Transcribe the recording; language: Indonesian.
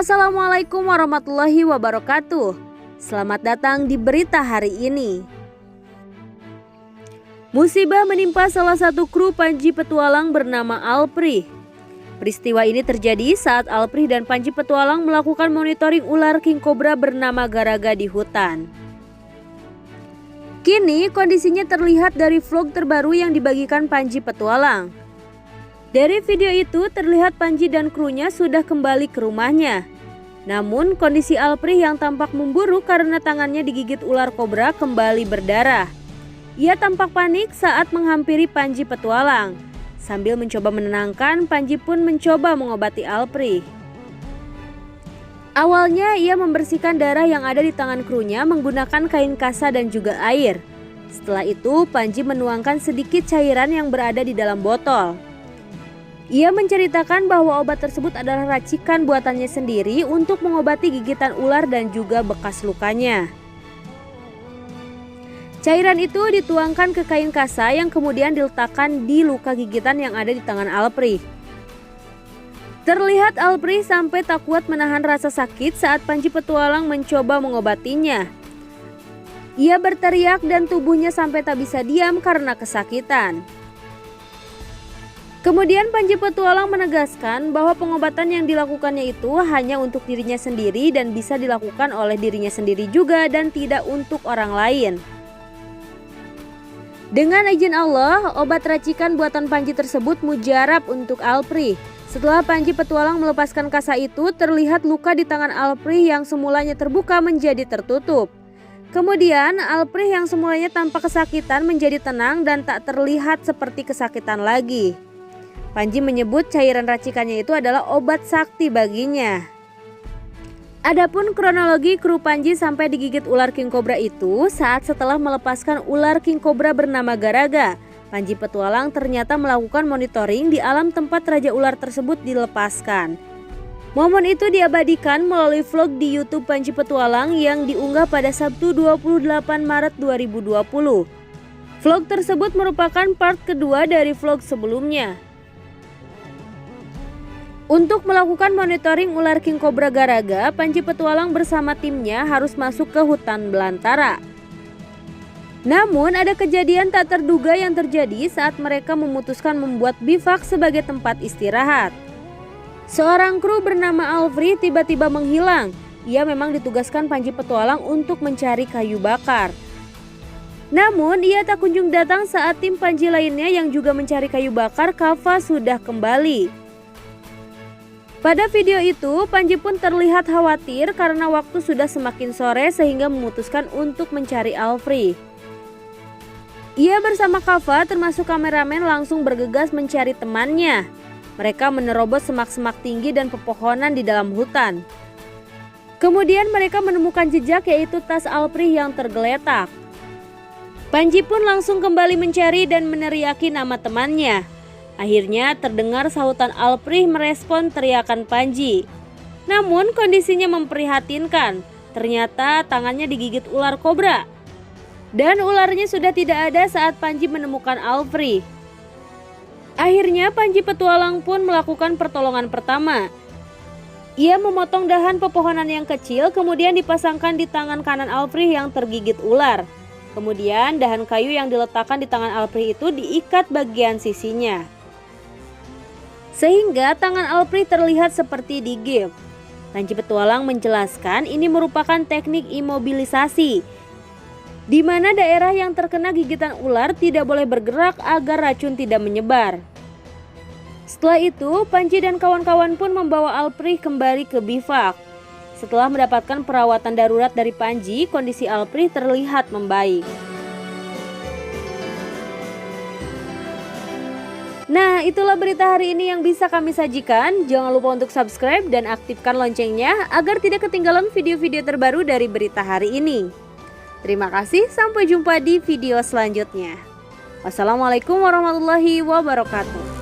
Assalamualaikum warahmatullahi wabarakatuh. Selamat datang di berita hari ini. Musibah menimpa salah satu kru Panji Petualang bernama Alprih. Peristiwa ini terjadi saat Alprih dan Panji Petualang melakukan monitoring ular king cobra bernama Garaga di hutan. Kini kondisinya terlihat dari vlog terbaru yang dibagikan Panji Petualang. Dari video itu terlihat Panji dan krunya sudah kembali ke rumahnya. Namun kondisi Alprih yang tampak memburuk karena tangannya digigit ular kobra kembali berdarah. Ia tampak panik saat menghampiri Panji Petualang. Sambil mencoba menenangkan, Panji pun mencoba mengobati Alprih. Awalnya ia membersihkan darah yang ada di tangan krunya menggunakan kain kasa dan juga air. Setelah itu Panji menuangkan sedikit cairan yang berada di dalam botol. Ia menceritakan bahwa obat tersebut adalah racikan buatannya sendiri untuk mengobati gigitan ular dan juga bekas lukanya. Cairan itu dituangkan ke kain kasa yang kemudian diletakkan di luka gigitan yang ada di tangan Alprih. Terlihat Alprih sampai tak kuat menahan rasa sakit saat Panji Petualang mencoba mengobatinya. Ia berteriak dan tubuhnya sampai tak bisa diam karena kesakitan. Kemudian Panji Petualang menegaskan bahwa pengobatan yang dilakukannya itu hanya untuk dirinya sendiri dan bisa dilakukan oleh dirinya sendiri juga dan tidak untuk orang lain. Dengan izin Allah, obat racikan buatan Panji tersebut mujarab untuk Alprih. Setelah Panji Petualang melepaskan kasa itu, terlihat luka di tangan Alprih yang semulanya terbuka menjadi tertutup. Kemudian Alprih yang semulanya tampak kesakitan menjadi tenang dan tak terlihat seperti kesakitan lagi. Panji menyebut cairan racikannya itu adalah obat sakti baginya. Adapun kronologi kru Panji sampai digigit ular king cobra itu saat setelah melepaskan ular king cobra bernama Garaga, Panji Petualang ternyata melakukan monitoring di alam tempat raja ular tersebut dilepaskan. Momen itu diabadikan melalui vlog di YouTube Panji Petualang yang diunggah pada Sabtu 28 Maret 2020. Vlog tersebut merupakan part kedua dari vlog sebelumnya. Untuk melakukan monitoring ular king cobra Garaga, Panji Petualang bersama timnya harus masuk ke hutan belantara. Namun ada kejadian tak terduga yang terjadi saat mereka memutuskan membuat bivak sebagai tempat istirahat. Seorang kru bernama Alprih tiba-tiba menghilang. Ia memang ditugaskan Panji Petualang untuk mencari kayu bakar. Namun ia tak kunjung datang saat tim Panji lainnya yang juga mencari kayu bakar Kava sudah kembali. Pada video itu, Panji pun terlihat khawatir karena waktu sudah semakin sore sehingga memutuskan untuk mencari Alprih. Ia bersama Kava termasuk kameramen langsung bergegas mencari temannya. Mereka menerobos semak-semak tinggi dan pepohonan di dalam hutan. Kemudian mereka menemukan jejak yaitu tas Alprih yang tergeletak. Panji pun langsung kembali mencari dan meneriaki nama temannya. Akhirnya terdengar sahutan Alprih merespon teriakan Panji. Namun kondisinya memprihatinkan. Ternyata tangannya digigit ular kobra. Dan ularnya sudah tidak ada saat Panji menemukan Alprih. Akhirnya Panji Petualang pun melakukan pertolongan pertama. Ia memotong dahan pepohonan yang kecil kemudian dipasangkan di tangan kanan Alprih yang tergigit ular. Kemudian dahan kayu yang diletakkan di tangan Alprih itu diikat bagian sisinya. Sehingga tangan Alprih terlihat seperti digigit. Panji Petualang menjelaskan ini merupakan teknik imobilisasi, di mana daerah yang terkena gigitan ular tidak boleh bergerak agar racun tidak menyebar. Setelah itu, Panji dan kawan-kawan pun membawa Alprih kembali ke bivak. Setelah mendapatkan perawatan darurat dari Panji, kondisi Alprih terlihat membaik. Nah, itulah berita hari ini yang bisa kami sajikan. Jangan lupa untuk subscribe dan aktifkan loncengnya agar tidak ketinggalan video-video terbaru dari berita hari ini. Terima kasih, sampai jumpa di video selanjutnya. Wassalamualaikum warahmatullahi wabarakatuh.